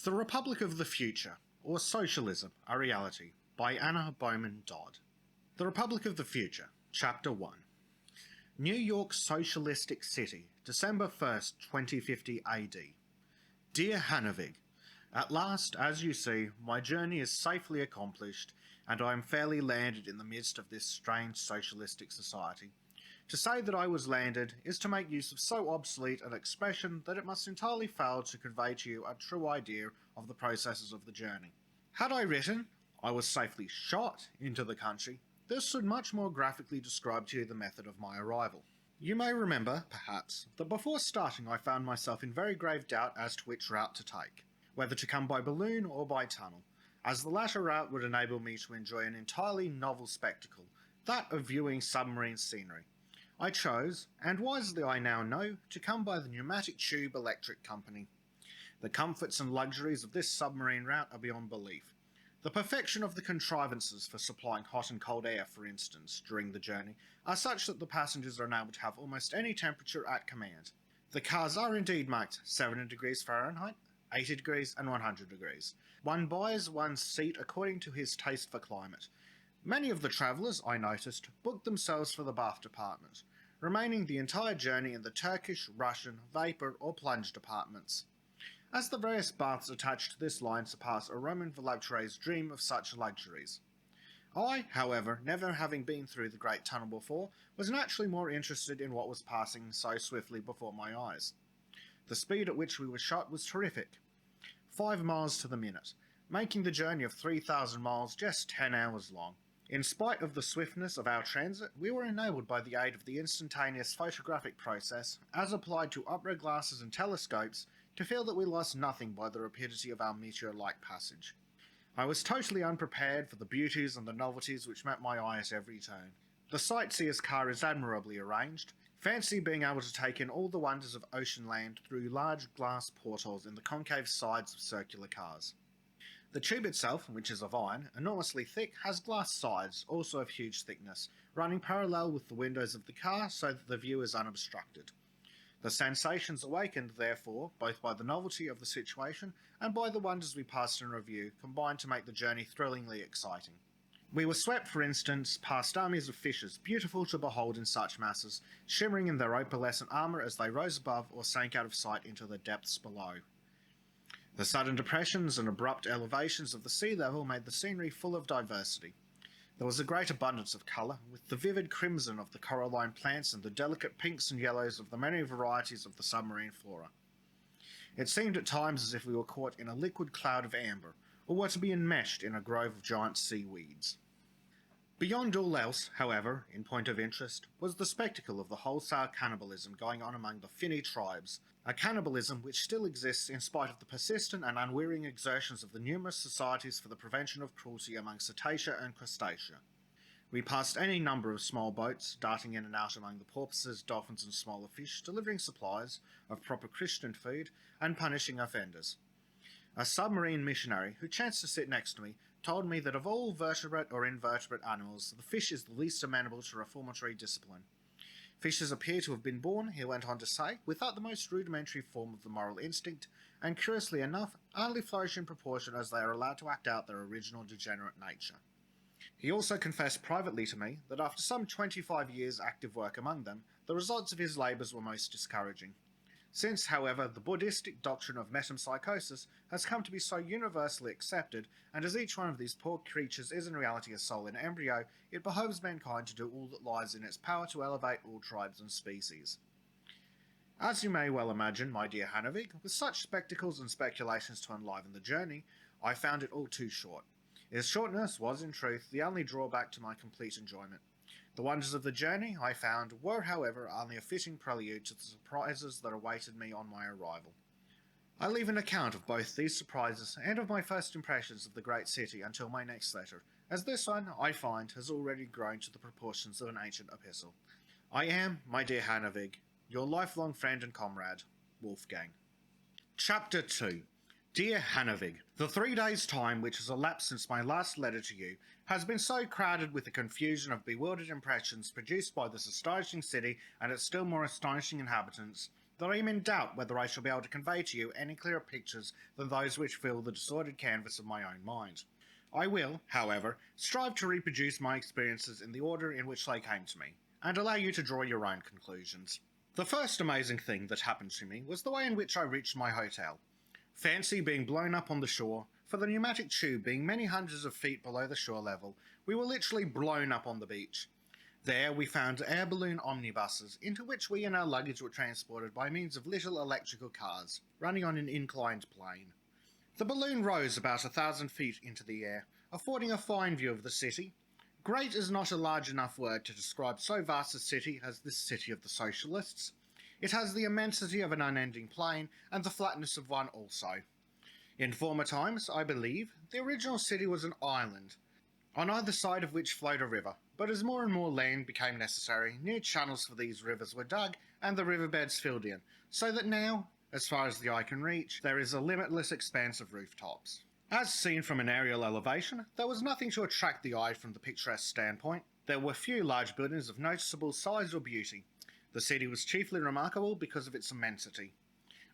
The Republic of the Future, or Socialism A Reality, by Anna Bowman Dodd. The Republic of the Future, Chapter 1. New York Socialistic City, December 1st, 2050 AD. Dear Hanavig, at last, as you see, my journey is safely accomplished, and I am fairly landed in the midst of this strange socialistic society. To say that I was landed is to make use of so obsolete an expression that it must entirely fail to convey to you a true idea of the processes of the journey. Had I written, I was safely shot into the country, this would much more graphically describe to you the method of my arrival. You may remember, perhaps, that before starting I found myself in very grave doubt as to which route to take, whether to come by balloon or by tunnel, as the latter route would enable me to enjoy an entirely novel spectacle, that of viewing submarine scenery. I chose, and wisely I now know, to come by the Pneumatic Tube Electric Company. The comforts and luxuries of this submarine route are beyond belief. The perfection of the contrivances for supplying hot and cold air, for instance, during the journey, are such that the passengers are enabled to have almost any temperature at command. The cars are indeed marked 70 degrees Fahrenheit, 80 degrees and 100 degrees. One buys one's seat according to his taste for climate. Many of the travellers, I noticed, booked themselves for the bath department, remaining the entire journey in the Turkish, Russian, vapour or plunge departments. As the various baths attached to this line surpass a Roman voluptuary's dream of such luxuries. I, however, never having been through the Great Tunnel before, was naturally more interested in what was passing so swiftly before my eyes. The speed at which we were shot was terrific. 5 miles to the minute, making the journey of 3,000 miles just 10 hours long. In spite of the swiftness of our transit, we were enabled by the aid of the instantaneous photographic process, as applied to opera glasses and telescopes, to feel that we lost nothing by the rapidity of our meteor-like passage. I was totally unprepared for the beauties and the novelties which met my eye at every turn. The sightseer's car is admirably arranged. Fancy being able to take in all the wonders of ocean land through large glass portholes in the concave sides of circular cars. The tube itself, which is of iron, enormously thick, has glass sides, also of huge thickness, running parallel with the windows of the car so that the view is unobstructed. The sensations awakened, therefore, both by the novelty of the situation and by the wonders we passed in review, combined to make the journey thrillingly exciting. We were swept, for instance, past armies of fishes, beautiful to behold in such masses, shimmering in their opalescent armour as they rose above or sank out of sight into the depths below. The sudden depressions and abrupt elevations of the sea level made the scenery full of diversity. There was a great abundance of colour, with the vivid crimson of the coralline plants and the delicate pinks and yellows of the many varieties of the submarine flora. It seemed at times as if we were caught in a liquid cloud of amber, or were to be enmeshed in a grove of giant seaweeds. Beyond all else, however, in point of interest, was the spectacle of the wholesale cannibalism going on among the Finny tribes, a cannibalism which still exists in spite of the persistent and unwearying exertions of the numerous societies for the prevention of cruelty among cetacea and crustacea. We passed any number of small boats, darting in and out among the porpoises, dolphins and smaller fish, delivering supplies of proper Christian food and punishing offenders. A submarine missionary, who chanced to sit next to me, told me that of all vertebrate or invertebrate animals, the fish is the least amenable to reformatory discipline. Fishes appear to have been born, he went on to say, without the most rudimentary form of the moral instinct, and curiously enough, only flourish in proportion as they are allowed to act out their original degenerate nature. He also confessed privately to me that after some 25 years' active work among them, the results of his labours were most discouraging. Since, however, the Buddhistic doctrine of metempsychosis has come to be so universally accepted, and as each one of these poor creatures is in reality a soul in embryo, it behoves mankind to do all that lies in its power to elevate all tribes and species. As you may well imagine, my dear Hanavig, with such spectacles and speculations to enliven the journey, I found it all too short. Its shortness was, in truth, the only drawback to my complete enjoyment. The wonders of the journey, I found, were, however, only a fitting prelude to the surprises that awaited me on my arrival. I leave an account of both these surprises and of my first impressions of the great city until my next letter, as this one, I find, has already grown to the proportions of an ancient epistle. I am, my dear Hanavig, your lifelong friend and comrade, Wolfgang. Chapter 2. Dear Hanavig, the 3 days' time which has elapsed since my last letter to you has been so crowded with the confusion of bewildered impressions produced by this astonishing city and its still more astonishing inhabitants that I am in doubt whether I shall be able to convey to you any clearer pictures than those which fill the disordered canvas of my own mind. I will, however, strive to reproduce my experiences in the order in which they came to me, and allow you to draw your own conclusions. The first amazing thing that happened to me was the way in which I reached my hotel. Fancy being blown up on the shore, for the pneumatic tube being many hundreds of feet below the shore level, we were literally blown up on the beach. There we found air balloon omnibuses, into which we and our luggage were transported by means of little electrical cars, running on an inclined plane. The balloon rose about 1,000 feet into the air, affording a fine view of the city. Great is not a large enough word to describe so vast a city as this city of the Socialists. It has the immensity of an unending plain, and the flatness of one also. In former times, I believe, the original city was an island, on either side of which flowed a river, but as more and more land became necessary, new channels for these rivers were dug, and the riverbeds filled in, so that now, as far as the eye can reach, there is a limitless expanse of rooftops. As seen from an aerial elevation, there was nothing to attract the eye from the picturesque standpoint. There were few large buildings of noticeable size or beauty. The city was chiefly remarkable because of its immensity.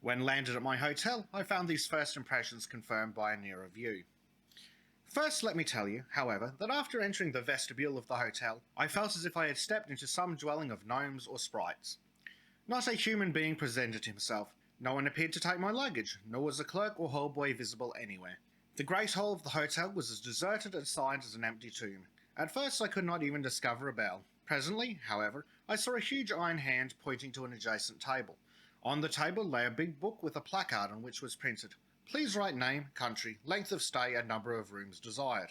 When landed at my hotel, I found these first impressions confirmed by a nearer view. First, let me tell you, however, that after entering the vestibule of the hotel, I felt as if I had stepped into some dwelling of gnomes or sprites. Not a human being presented himself. No one appeared to take my luggage, nor was a clerk or hallboy visible anywhere. The great hall of the hotel was as deserted and silent as an empty tomb. At first I could not even discover a bell. Presently, however, I saw a huge iron hand pointing to an adjacent table. On the table lay a big book with a placard on which was printed, "Please write name, country, length of stay and number of rooms desired."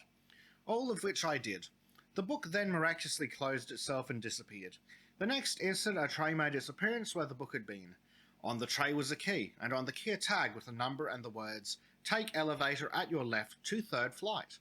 All of which I did. The book then miraculously closed itself and disappeared. The next instant a tray made its appearance where the book had been. On the tray was a key, and on the key a tag with a number and the words, "Take elevator at your left to 3rd flight."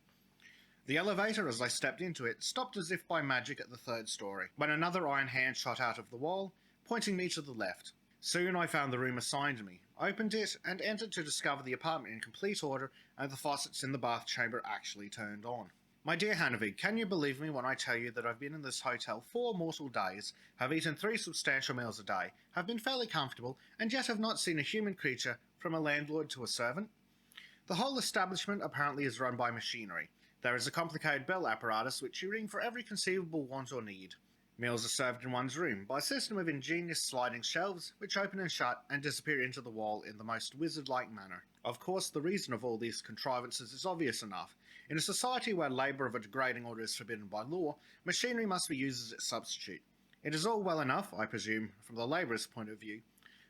The elevator, as I stepped into it, stopped as if by magic at the 3rd story, when another iron hand shot out of the wall, pointing me to the left. Soon I found the room assigned me, opened it, and entered to discover the apartment in complete order and the faucets in the bath chamber actually turned on. My dear Hannavig, can you believe me when I tell you that I've been in this hotel 4 mortal days, have eaten 3 substantial meals a day, have been fairly comfortable, and yet have not seen a human creature, from a landlord to a servant? The whole establishment apparently is run by machinery. There is a complicated bell apparatus which you ring for every conceivable want or need. Meals are served in one's room by a system of ingenious sliding shelves which open and shut and disappear into the wall in the most wizard-like manner. Of course, the reason of all these contrivances is obvious enough. In a society where labour of a degrading order is forbidden by law, machinery must be used as its substitute. It is all well enough, I presume, from the labourer's point of view,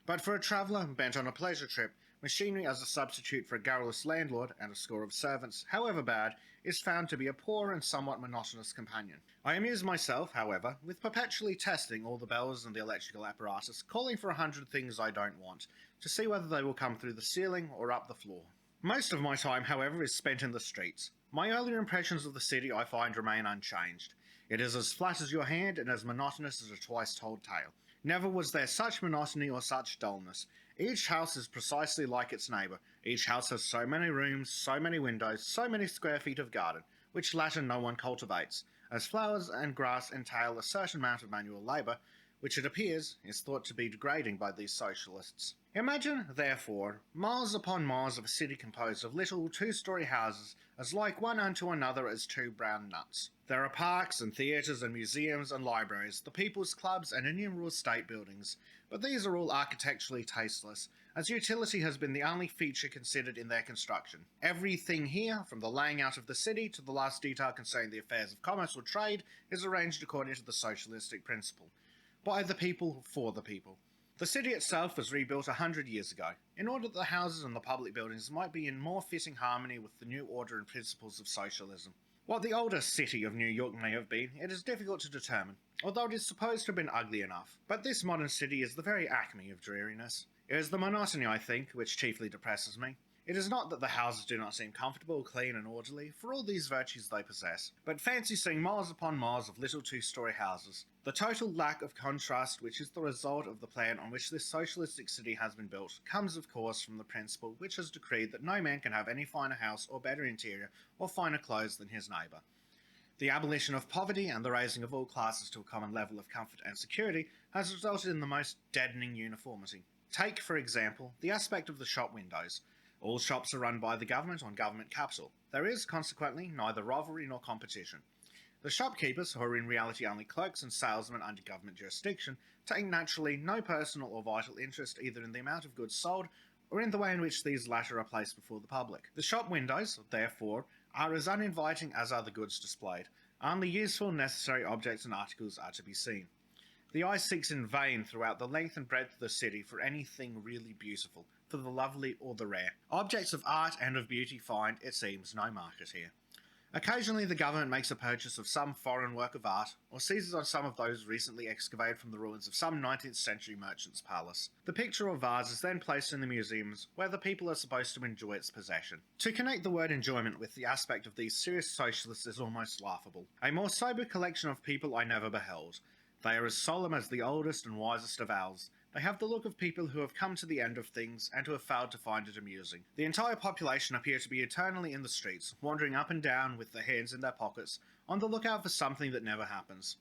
but for a traveller bent on a pleasure trip, machinery as a substitute for a garrulous landlord and a score of servants, however bad, is found to be a poor and somewhat monotonous companion. I amuse myself, however, with perpetually testing all the bells and the electrical apparatus, calling for 100 things I don't want, to see whether they will come through the ceiling or up the floor. Most of my time, however, is spent in the streets. My earlier impressions of the city I find remain unchanged. It is as flat as your hand and as monotonous as a twice-told tale. Never was there such monotony or such dullness. Each house is precisely like its neighbour. Each house has so many rooms, so many windows, so many square feet of garden, which latter no one cultivates, as flowers and grass entail a certain amount of manual labour, which it appears is thought to be degrading by these socialists. Imagine, therefore, miles upon miles of a city composed of little 2-story houses as like one unto another as 2 brown nuts. There are parks and theatres and museums and libraries, the people's clubs and innumerable state buildings, but these are all architecturally tasteless, as utility has been the only feature considered in their construction. Everything here, from the laying out of the city to the last detail concerning the affairs of commerce or trade, is arranged according to the socialistic principle. By the people, for the people. The city itself was rebuilt 100 years ago, in order that the houses and the public buildings might be in more fitting harmony with the new order and principles of socialism. What the older city of New York may have been, it is difficult to determine, although it is supposed to have been ugly enough. But this modern city is the very acme of dreariness. It is the monotony, I think, which chiefly depresses me. It is not that the houses do not seem comfortable, clean and orderly, for all these virtues they possess, but fancy seeing miles upon miles of little 2-story houses. The total lack of contrast which is the result of the plan on which this socialistic city has been built comes of course from the principle which has decreed that no man can have any finer house or better interior or finer clothes than his neighbour. The abolition of poverty and the raising of all classes to a common level of comfort and security has resulted in the most deadening uniformity. Take, for example, the aspect of the shop windows. All shops are run by the government on government capital. There is, consequently, neither rivalry nor competition. The shopkeepers, who are in reality only clerks and salesmen under government jurisdiction, take naturally no personal or vital interest either in the amount of goods sold or in the way in which these latter are placed before the public. The shop windows, therefore, are as uninviting as are the goods displayed. Only useful, necessary objects and articles are to be seen. The eye seeks in vain throughout the length and breadth of the city for anything really beautiful, for the lovely or the rare. Objects of art and of beauty find, it seems, no market here. Occasionally the government makes a purchase of some foreign work of art, or seizes on some of those recently excavated from the ruins of some 19th century merchant's palace. The picture or vase is then placed in the museums, where the people are supposed to enjoy its possession. To connect the word enjoyment with the aspect of these serious socialists is almost laughable. A more sober collection of people I never beheld. They are as solemn as the oldest and wisest of owls. They have the look of people who have come to the end of things and who have failed to find it amusing. The entire population appear to be eternally in the streets, wandering up and down with their hands in their pockets, on the lookout for something that never happens.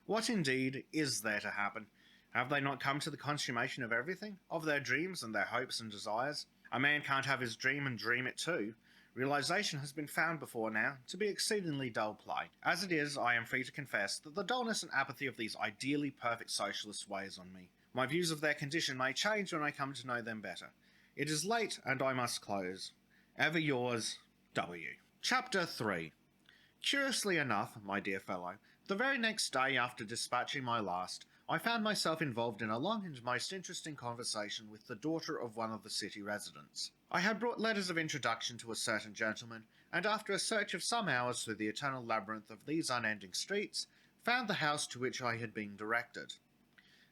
What indeed is there to happen? Have they not come to the consummation of everything, of their dreams and their hopes and desires? A man can't have his dream and dream it too. Realization has been found before now to be exceedingly dull play. As it is, I am free to confess that the dullness and apathy of these ideally perfect socialists weighs on me. My views of their condition may change when I come to know them better. It is late and I must close. Ever yours, W. Chapter 3. Curiously enough, my dear fellow, the very next day after dispatching my last, I found myself involved in a long and most interesting conversation with the daughter of one of the city residents. I had brought letters of introduction to a certain gentleman, and after a search of some hours through the eternal labyrinth of these unending streets, found the house to which I had been directed.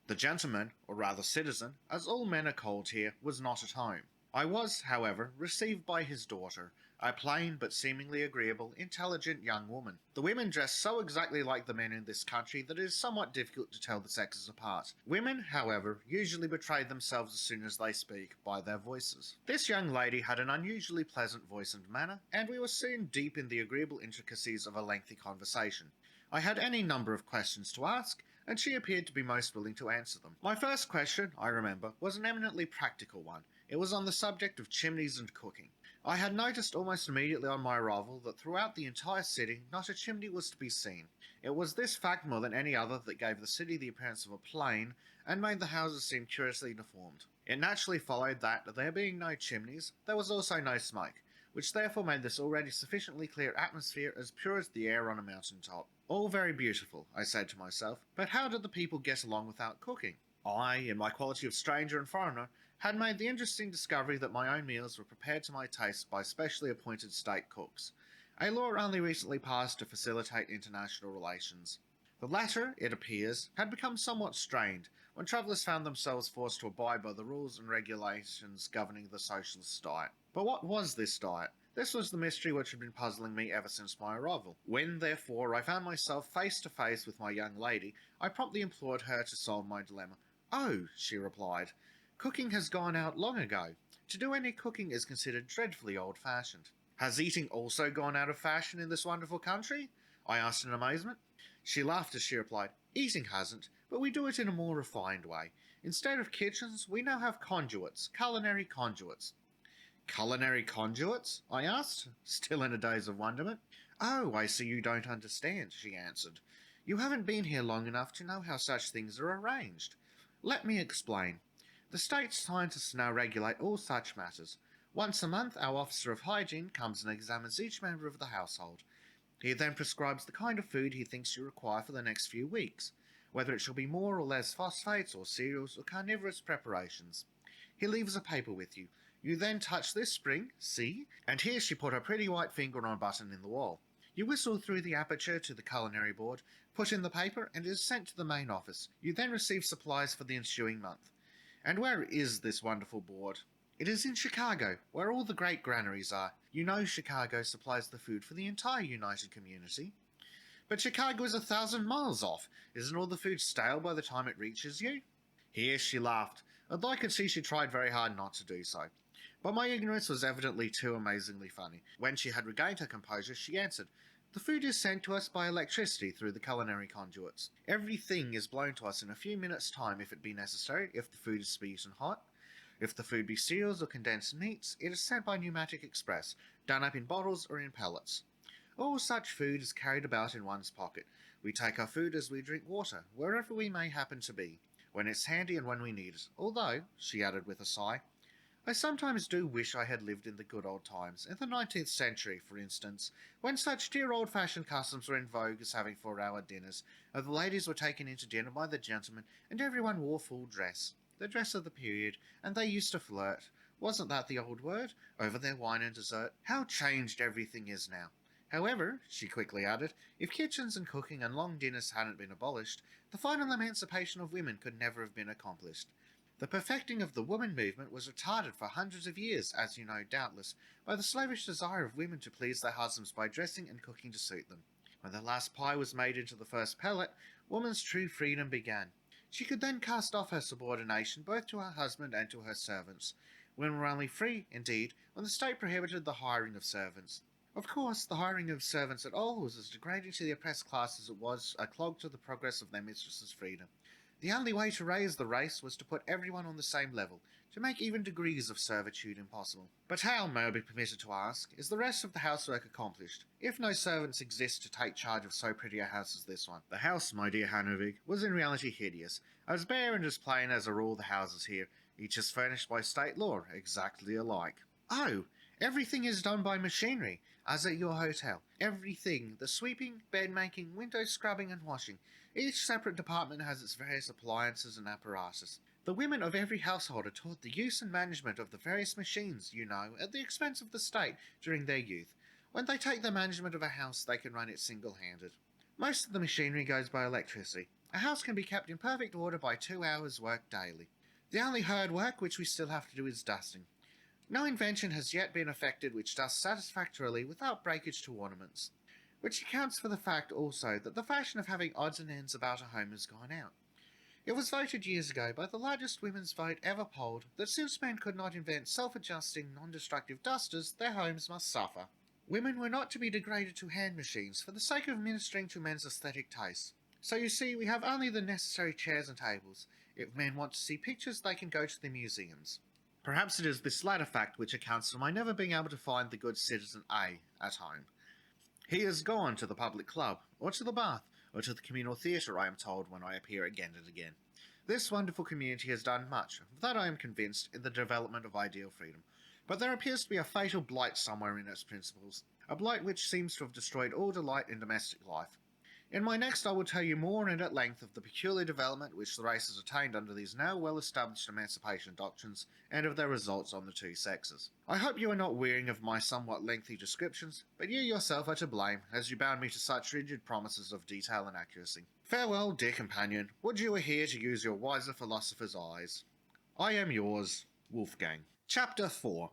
The gentleman, or rather citizen, as all men are called here, was not at home. I was, however, received by his daughter, a plain but seemingly agreeable, intelligent young woman. The women dress so exactly like the men in this country that it is somewhat difficult to tell the sexes apart. Women, however, usually betray themselves as soon as they speak, by their voices. This young lady had an unusually pleasant voice and manner, and we were soon deep in the agreeable intricacies of a lengthy conversation. I had any number of questions to ask, and she appeared to be most willing to answer them. My first question, I remember, was an eminently practical one. It was on the subject of chimneys and cooking. I had noticed almost immediately on my arrival that throughout the entire city not a chimney was to be seen. It was this fact more than any other that gave the city the appearance of a plain and made the houses seem curiously deformed. It naturally followed that, there being no chimneys, there was also no smoke, which therefore made this already sufficiently clear atmosphere as pure as the air on a mountain top. All very beautiful, I said to myself, but how did the people get along without cooking? I, in my quality of stranger and foreigner, had made the interesting discovery that my own meals were prepared to my taste by specially appointed state cooks, a law only recently passed to facilitate international relations. The latter, it appears, had become somewhat strained when travellers found themselves forced to abide by the rules and regulations governing the socialist diet. But what was this diet? This was the mystery which had been puzzling me ever since my arrival. When, therefore, I found myself face to face with my young lady, I promptly implored her to solve my dilemma. "Oh," she replied, "cooking has gone out long ago. To do any cooking is considered dreadfully old-fashioned." "Has eating also gone out of fashion in this wonderful country?" I asked in amazement. She laughed as she replied, "Eating hasn't, but we do it in a more refined way. Instead of kitchens, we now have conduits, culinary conduits." "Culinary conduits?" I asked, still in a daze of wonderment. "Oh, I see you don't understand," she answered. "You haven't been here long enough to know how such things are arranged. Let me explain. The state scientists now regulate all such matters. Once a month, our officer of hygiene comes and examines each member of the household. He then prescribes the kind of food he thinks you require for the next few weeks, whether it shall be more or less phosphates or cereals or carnivorous preparations. He leaves a paper with you. You then touch this spring, see, and here she put her pretty white finger on a button in the wall. You whistle through the aperture to the culinary board, put in the paper, and it is sent to the main office. You then receive supplies for the ensuing month. And where is this wonderful board? It is in Chicago, where all the great granaries are. You know Chicago supplies the food for the entire United Community. But Chicago is 1,000 miles off. Isn't all the food stale by the time it reaches you?" Here she laughed, although I could see she tried very hard not to do so. But my ignorance was evidently too amazingly funny. When she had regained her composure, she answered, "The food is sent to us by electricity through the culinary conduits. Everything is blown to us in a few minutes' time if it be necessary, if the food is to be eaten hot. If the food be cereals or condensed meats, it is sent by pneumatic express, done up in bottles or in pellets. All such food is carried about in one's pocket. We take our food as we drink water, wherever we may happen to be, when it's handy and when we need it. Although, she added with a sigh, I sometimes do wish I had lived in the good old times, in the 19th century, for instance, when such dear old-fashioned customs were in vogue as having 4-hour dinners, and the ladies were taken into dinner by the gentlemen, and everyone wore full dress, the dress of the period, and they used to flirt. Wasn't that the old word? Over their wine and dessert. How changed everything is now. However, she quickly added, if kitchens and cooking and long dinners hadn't been abolished, the final emancipation of women could never have been accomplished. The perfecting of the woman movement was retarded for hundreds of years, as you know doubtless, by the slavish desire of women to please their husbands by dressing and cooking to suit them. When the last pie was made into the first pellet, woman's true freedom began. She could then cast off her subordination both to her husband and to her servants. Women were only free, indeed, when the state prohibited the hiring of servants. Of course, the hiring of servants at all was as degrading to the oppressed class as it was a clog to the progress of their mistress's freedom. The only way to raise the race was to put everyone on the same level, to make even degrees of servitude impossible. But how, may I be permitted to ask, is the rest of the housework accomplished, if no servants exist to take charge of so pretty a house as this one? The house, my dear Hanovig, was in reality hideous, as bare and as plain as are all the houses here, each is furnished by state law, exactly alike. Oh, everything is done by machinery, as at your hotel. Everything, the sweeping, bed-making, window scrubbing and washing. Each separate department has its various appliances and apparatus. The women of every household are taught the use and management of the various machines, you know, at the expense of the state during their youth. When they take the management of a house, they can run it single-handed. Most of the machinery goes by electricity. A house can be kept in perfect order by 2 hours' work daily. The only hard work which we still have to do is dusting. No invention has yet been effected which does satisfactorily without breakage to ornaments, which accounts for the fact also that the fashion of having odds and ends about a home has gone out. It was voted years ago by the largest women's vote ever polled that since men could not invent self-adjusting, non-destructive dusters, their homes must suffer. Women were not to be degraded to hand machines for the sake of ministering to men's aesthetic tastes. So you see, we have only the necessary chairs and tables. If men want to see pictures, they can go to the museums. Perhaps it is this latter fact which accounts for my never being able to find the good citizen A at home. He is gone to the public club, or to the bath, or to the communal theatre, I am told when I appear again and again. This wonderful community has done much, of that I am convinced, in the development of ideal freedom. But there appears to be a fatal blight somewhere in its principles, a blight which seems to have destroyed all delight in domestic life. In my next I will tell you more and at length of the peculiar development which the race has attained under these now well-established emancipation doctrines, and of their results on the two sexes. I hope you are not wearying of my somewhat lengthy descriptions, but you yourself are to blame, as you bound me to such rigid promises of detail and accuracy. Farewell, dear companion, would you were here to use your wiser philosopher's eyes. I am yours, Wolfgang. Chapter 4.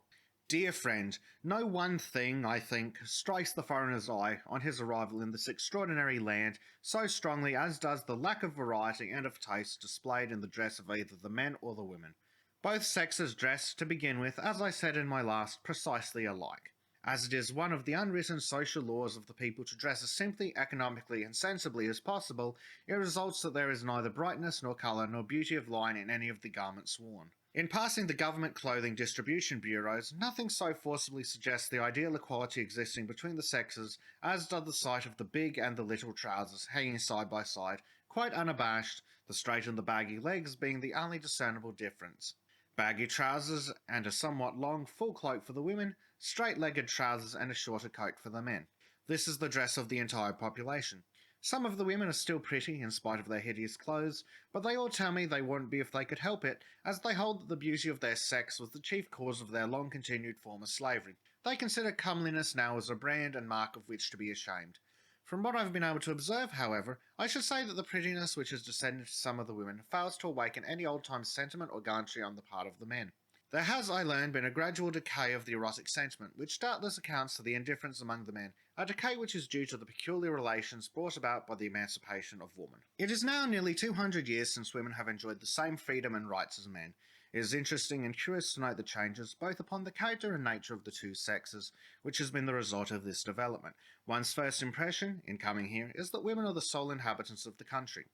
Dear friend, no one thing, I think, strikes the foreigner's eye on his arrival in this extraordinary land so strongly as does the lack of variety and of taste displayed in the dress of either the men or the women. Both sexes dress, to begin with, as I said in my last, precisely alike. As it is one of the unwritten social laws of the people to dress as simply, economically, and sensibly as possible, it results that there is neither brightness nor colour nor beauty of line in any of the garments worn. In passing the government clothing distribution bureaus, nothing so forcibly suggests the ideal equality existing between the sexes as does the sight of the big and the little trousers hanging side by side, quite unabashed, the straight and the baggy legs being the only discernible difference. Baggy trousers and a somewhat long, full cloak for the women, straight-legged trousers and a shorter coat for the men. This is the dress of the entire population. Some of the women are still pretty, in spite of their hideous clothes, but they all tell me they wouldn't be if they could help it, as they hold that the beauty of their sex was the chief cause of their long-continued form of slavery. They consider comeliness now as a brand and mark of which to be ashamed. From what I've been able to observe, however, I should say that the prettiness which has descended to some of the women fails to awaken any old-time sentiment or gallantry on the part of the men. There has, I learn, been a gradual decay of the erotic sentiment, which doubtless accounts for the indifference among the men, a decay which is due to the peculiar relations brought about by the emancipation of woman. It is now nearly 200 years since women have enjoyed the same freedom and rights as men. It is interesting and curious to note the changes, both upon the character and nature of the two sexes, which has been the result of this development. One's first impression, in coming here, is that women are the sole inhabitants of the country.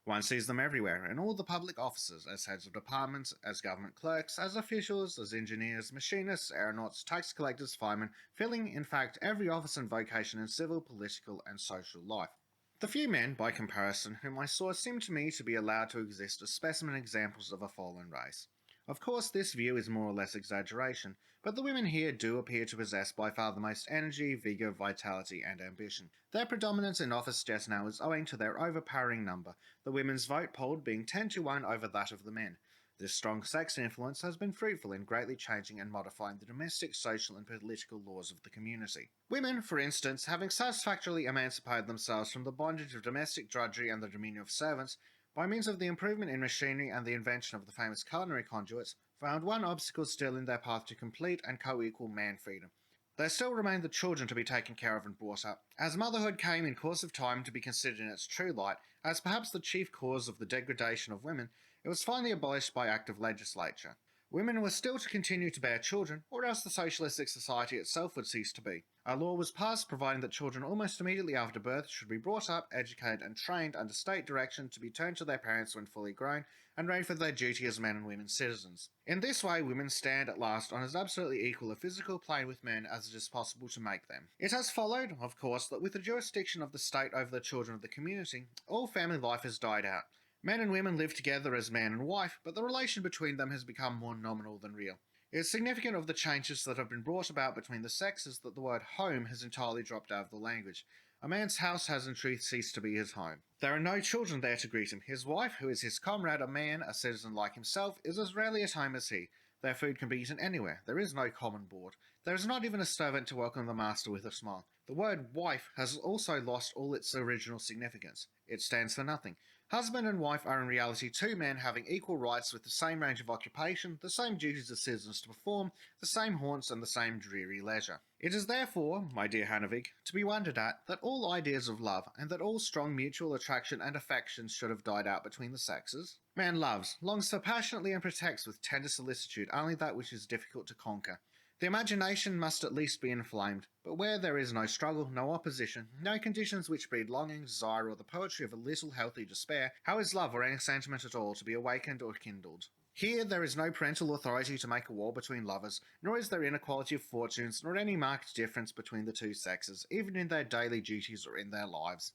One sees them everywhere, in all the public offices, as heads of departments, as government clerks, as officials, as engineers, machinists, aeronauts, tax collectors, firemen, filling, in fact, every office and vocation in civil, political, and social life. The few men, by comparison, whom I saw seemed to me to be allowed to exist as specimen examples of a fallen race. Of course, this view is more or less exaggeration, but the women here do appear to possess by far the most energy, vigour, vitality, and ambition. Their predominance in office just now is owing to their overpowering number, the women's vote polled being 10 to 1 over that of the men. This strong sex influence has been fruitful in greatly changing and modifying the domestic, social, and political laws of the community. Women, for instance, having satisfactorily emancipated themselves from the bondage of domestic drudgery and the dominion of servants, by means of the improvement in machinery and the invention of the famous culinary conduits, found one obstacle still in their path to complete and co-equal man freedom. There still remained the children to be taken care of and brought up. As motherhood came in course of time to be considered in its true light, as perhaps the chief cause of the degradation of women, it was finally abolished by act of legislature. Women were still to continue to bear children, or else the socialistic society itself would cease to be. A law was passed providing that children almost immediately after birth should be brought up, educated, and trained under state direction to be turned to their parents when fully grown, and ready for their duty as men and women citizens. In this way, women stand at last on as absolutely equal a physical plane with men as it is possible to make them. It has followed, of course, that with the jurisdiction of the state over the children of the community, all family life has died out. Men and women live together as man and wife, but the relation between them has become more nominal than real. It is significant of the changes that have been brought about between the sexes that the word home has entirely dropped out of the language. A man's house has in truth ceased to be his home. There are no children there to greet him. His wife, who is his comrade, a man, a citizen like himself, is as rarely at home as he. Their food can be eaten anywhere. There is no common board. There is not even a servant to welcome the master with a smile. The word wife has also lost all its original significance. It stands for nothing. Husband and wife are in reality two men having equal rights with the same range of occupation, the same duties as citizens to perform, the same haunts and the same dreary leisure. It is therefore, my dear Hannevig, to be wondered at that all ideas of love and that all strong mutual attraction and affection should have died out between the sexes. Man loves, longs so passionately and protects with tender solicitude only that which is difficult to conquer. The imagination must at least be inflamed, but where there is no struggle, no opposition, no conditions which breed longing, desire, or the poetry of a little healthy despair, how is love or any sentiment at all to be awakened or kindled? Here there is no parental authority to make a war between lovers, nor is there inequality of fortunes, nor any marked difference between the two sexes, even in their daily duties or in their lives.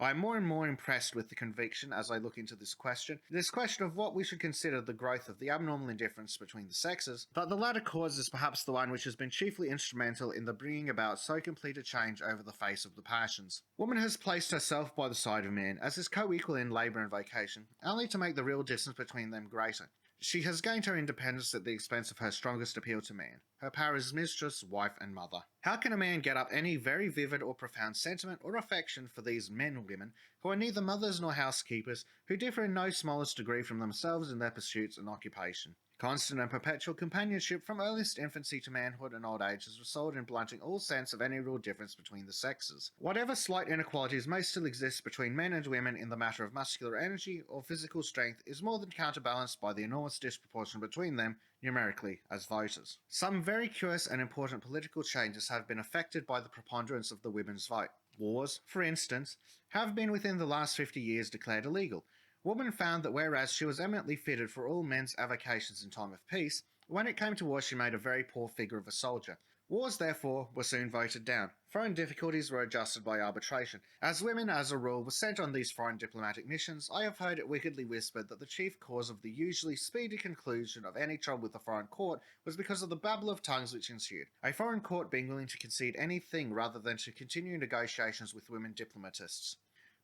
I am more and more impressed with the conviction as I look into this question of what we should consider the growth of the abnormal indifference between the sexes, that the latter cause is perhaps the one which has been chiefly instrumental in the bringing about so complete a change over the face of the passions. Woman has placed herself by the side of man as his co-equal in labour and vocation, only to make the real distance between them greater. She has gained her independence at the expense of her strongest appeal to man, her power as mistress, wife, and mother. How can a man get up any very vivid or profound sentiment or affection for these men and women, who are neither mothers nor housekeepers, who differ in no smallest degree from themselves in their pursuits and occupation? Constant and perpetual companionship from earliest infancy to manhood and old age has resulted in blunting all sense of any real difference between the sexes. Whatever slight inequalities may still exist between men and women in the matter of muscular energy or physical strength is more than counterbalanced by the enormous disproportion between them, numerically, as voters. Some very curious and important political changes have been effected by the preponderance of the women's vote. Wars, for instance, have been within the last 50 years declared illegal. Woman found that whereas she was eminently fitted for all men's avocations in time of peace, when it came to war she made a very poor figure of a soldier. Wars, therefore, were soon voted down. Foreign difficulties were adjusted by arbitration. As women, as a rule, were sent on these foreign diplomatic missions, I have heard it wickedly whispered that the chief cause of the usually speedy conclusion of any trouble with a foreign court was because of the babble of tongues which ensued, a foreign court being willing to concede anything rather than to continue negotiations with women diplomatists.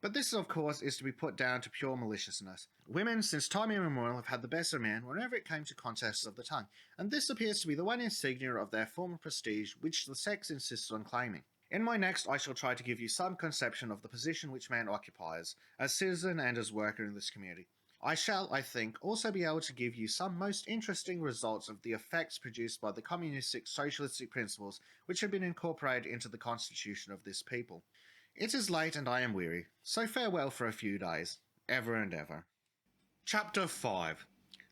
But this, of course, is to be put down to pure maliciousness. Women, since time immemorial, have had the best of man whenever it came to contests of the tongue, and this appears to be the one insignia of their former prestige which the sex insists on claiming. In my next, I shall try to give you some conception of the position which man occupies, as citizen and as worker in this community. I shall, I think, also be able to give you some most interesting results of the effects produced by the communistic socialistic principles which have been incorporated into the constitution of this people. It is late and I am weary, so farewell for a few days, ever and ever. Chapter 5.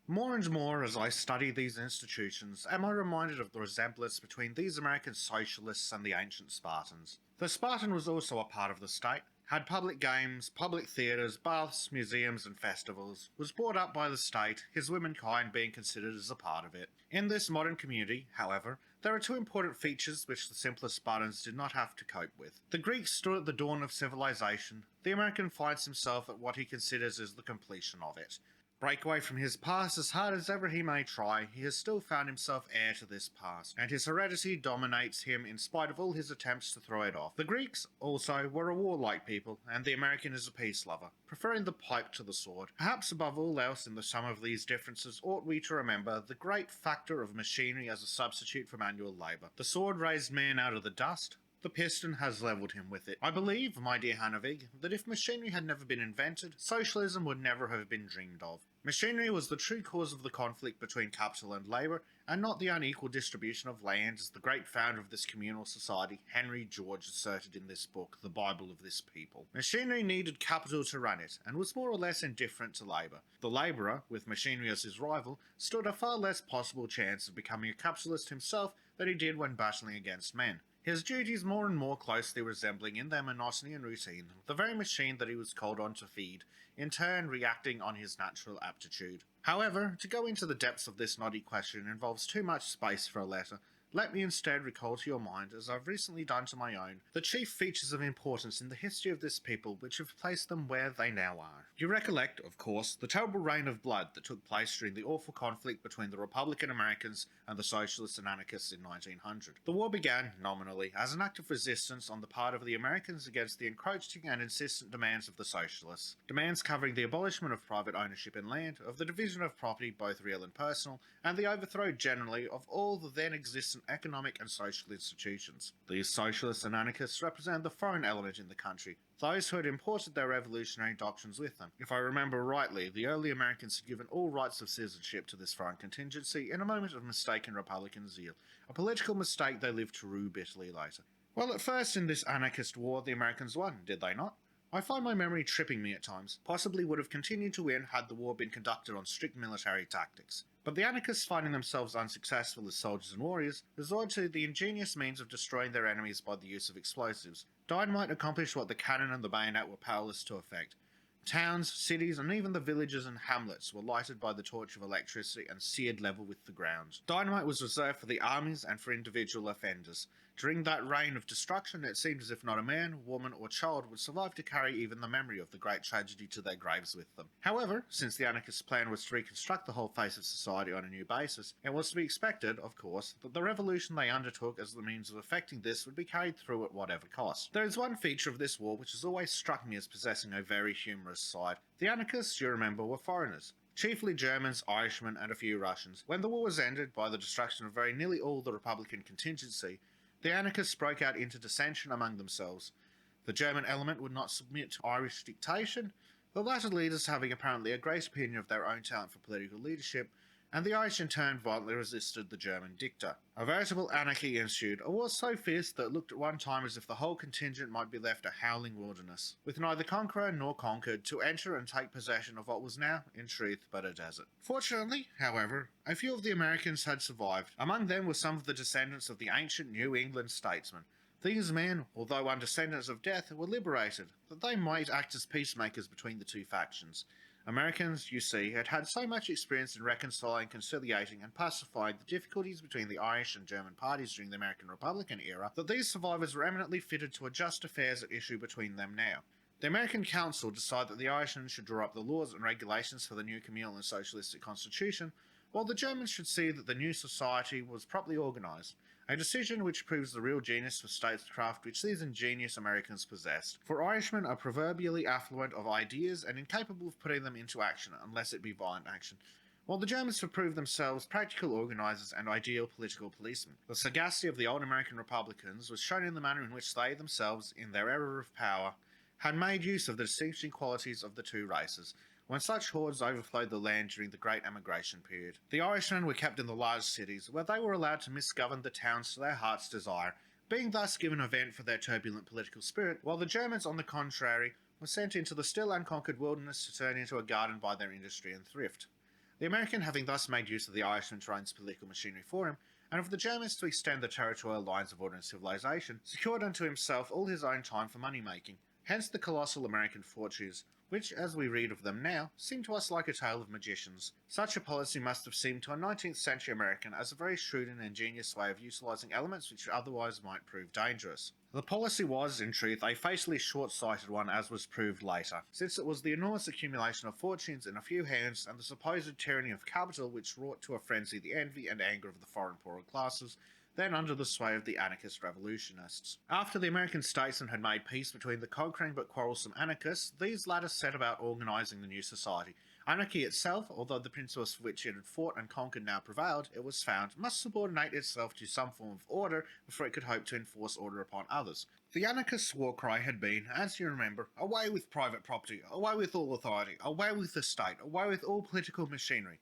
More and more as I study these institutions am I reminded of the resemblance between these American socialists and the ancient Spartans. The Spartan was also a part of the state, had public games, public theatres, baths, museums and festivals, was brought up by the state, his womankind being considered as a part of it. In this modern community, however, there are two important features which the simplest Spartans did not have to cope with. The Greeks stood at the dawn of civilization. The American finds himself at what he considers as the completion of it. Break away from his past as hard as ever he may try, he has still found himself heir to this past, and his heredity dominates him in spite of all his attempts to throw it off. The Greeks, also, were a warlike people, and the American is a peace lover, preferring the pipe to the sword. Perhaps above all else in the sum of these differences ought we to remember the great factor of machinery as a substitute for manual labour. The sword raised man out of the dust, the piston has levelled him with it. I believe, my dear Hanavig, that if machinery had never been invented, socialism would never have been dreamed of. Machinery was the true cause of the conflict between capital and labour, and not the unequal distribution of land, as the great founder of this communal society, Henry George, asserted in this book, The Bible of this People. Machinery needed capital to run it, and was more or less indifferent to labour. The labourer, with machinery as his rival, stood a far less possible chance of becoming a capitalist himself than he did when battling against men. His duties more and more closely resembling in their monotony and routine the very machine that he was called on to feed, in turn reacting on his natural aptitude. However, to go into the depths of this knotty question involves too much space for a letter. Let me instead recall to your mind, as I've recently done to my own, the chief features of importance in the history of this people which have placed them where they now are. You recollect, of course, the terrible rain of blood that took place during the awful conflict between the Republican Americans and the Socialists and Anarchists in 1900. The war began, nominally, as an act of resistance on the part of the Americans against the encroaching and insistent demands of the Socialists. Demands covering the abolishment of private ownership in land, of the division of property, both real and personal, and the overthrow generally of all the then existing economic and social institutions. These socialists and anarchists represent the foreign element in the country, those who had imported their revolutionary doctrines with them. If I remember rightly, the early Americans had given all rights of citizenship to this foreign contingency in a moment of mistaken Republican zeal, a political mistake they lived to rue bitterly later. Well, at first in this anarchist war the Americans won, did they not? I find my memory tripping me at times, possibly would have continued to win had the war been conducted on strict military tactics. But the anarchists, finding themselves unsuccessful as soldiers and warriors, resorted to the ingenious means of destroying their enemies by the use of explosives. Dynamite accomplished what the cannon and the bayonet were powerless to effect. Towns, cities, and even the villages and hamlets were lighted by the torch of electricity and seared level with the ground. Dynamite was reserved for the armies and for individual offenders. During that reign of destruction, it seemed as if not a man, woman, or child would survive to carry even the memory of the great tragedy to their graves with them. However, since the anarchist plan was to reconstruct the whole face of society on a new basis, it was to be expected, of course, that the revolution they undertook as the means of effecting this would be carried through at whatever cost. There is one feature of this war which has always struck me as possessing a very humorous side. The anarchists, you remember, were foreigners. Chiefly Germans, Irishmen, and a few Russians. When the war was ended by the destruction of very nearly all the Republican contingency, the anarchists broke out into dissension among themselves. The German element would not submit to Irish dictation, the latter leaders having apparently a great opinion of their own talent for political leadership, and the Irish in turn violently resisted the German dictator. A veritable anarchy ensued, a war so fierce that it looked at one time as if the whole contingent might be left a howling wilderness, with neither conqueror nor conquered to enter and take possession of what was now, in truth, but a desert. Fortunately, however, a few of the Americans had survived. Among them were some of the descendants of the ancient New England statesmen. These men, although descendants of death, were liberated, that they might act as peacemakers between the two factions. Americans, you see, had had so much experience in reconciling, conciliating, and pacifying the difficulties between the Irish and German parties during the American Republican era that these survivors were eminently fitted to adjust affairs at issue between them now. The American Council decided that the Irishmen should draw up the laws and regulations for the new communal and socialistic constitution, while the Germans should see that the new society was properly organised, a decision which proves the real genius for statecraft which these ingenious Americans possessed. For Irishmen are proverbially affluent of ideas and incapable of putting them into action unless it be violent action, while the Germans have proved themselves practical organisers and ideal political policemen. The sagacity of the old American Republicans was shown in the manner in which they themselves, in their era of power, had made use of the distinguishing qualities of the two races, when such hordes overflowed the land during the Great Emigration period. The Irishmen were kept in the large cities, where they were allowed to misgovern the towns to their heart's desire, being thus given a vent for their turbulent political spirit, while the Germans, on the contrary, were sent into the still unconquered wilderness to turn into a garden by their industry and thrift. The American having thus made use of the Irishman to run his political machinery for him, and of the Germans to extend the territorial lines of order and civilization, secured unto himself all his own time for money-making. hence the colossal American fortunes, which, as we read of them now, seem to us like a tale of magicians. Such a policy must have seemed to a 19th century American as a very shrewd and ingenious way of utilising elements which otherwise might prove dangerous. The policy was, in truth, a fatally short-sighted one, as was proved later, since it was the enormous accumulation of fortunes in a few hands and the supposed tyranny of capital which wrought to a frenzy the envy and anger of the foreign poorer classes, then under the sway of the anarchist revolutionists. After the American statesmen had made peace between the conquering but quarrelsome anarchists, these latter set about organising the new society. Anarchy itself, although the principles for which it had fought and conquered now prevailed, it was found, must subordinate itself to some form of order before it could hope to enforce order upon others. The anarchists' war cry had been, as you remember, away with private property, away with all authority, away with the state, away with all political machinery.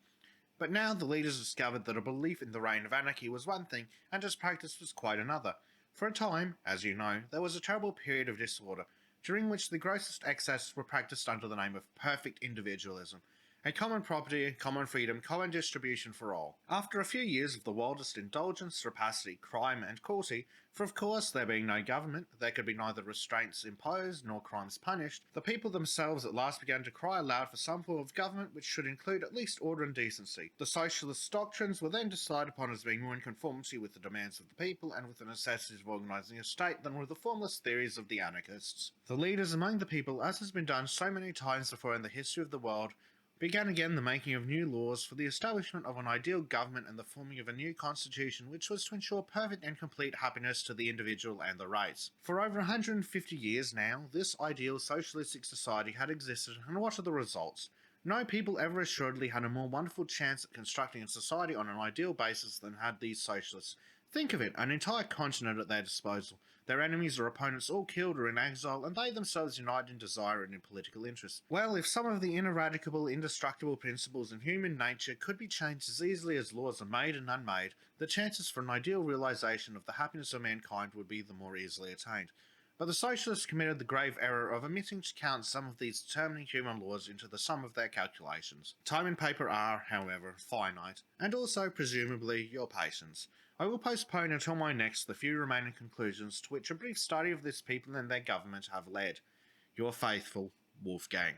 But now the leaders discovered that a belief in the reign of anarchy was one thing, and its practice was quite another. For a time, as you know, there was a terrible period of disorder, during which the grossest excesses were practiced under the name of perfect individualism. A common property, common freedom, common distribution for all. After a few years of the wildest indulgence, rapacity, crime, and cruelty, for of course, there being no government, there could be neither restraints imposed nor crimes punished, the people themselves at last began to cry aloud for some form of government which should include at least order and decency. The socialist doctrines were then decided upon as being more in conformity with the demands of the people and with the necessities of organising a state than were the formless theories of the anarchists. The leaders among the people, as has been done so many times before in the history of the world, began again the making of new laws for the establishment of an ideal government and the forming of a new constitution which was to ensure perfect and complete happiness to the individual and the race. For over 150 years now, this ideal socialistic society had existed, and what are the results? No people ever assuredly had a more wonderful chance at constructing a society on an ideal basis than had these socialists. Think of it, an entire continent at their disposal, their enemies or opponents all killed or in exile, and they themselves united in desire and in political interest. Well, if some of the ineradicable, indestructible principles in human nature could be changed as easily as laws are made and unmade, the chances for an ideal realisation of the happiness of mankind would be the more easily attained. But the socialists committed the grave error of omitting to count some of these determining human laws into the sum of their calculations. Time and paper are, however, finite, and also, presumably, your patience. I will postpone until my next the few remaining conclusions to which a brief study of this people and their government have led. Your faithful Wolfgang.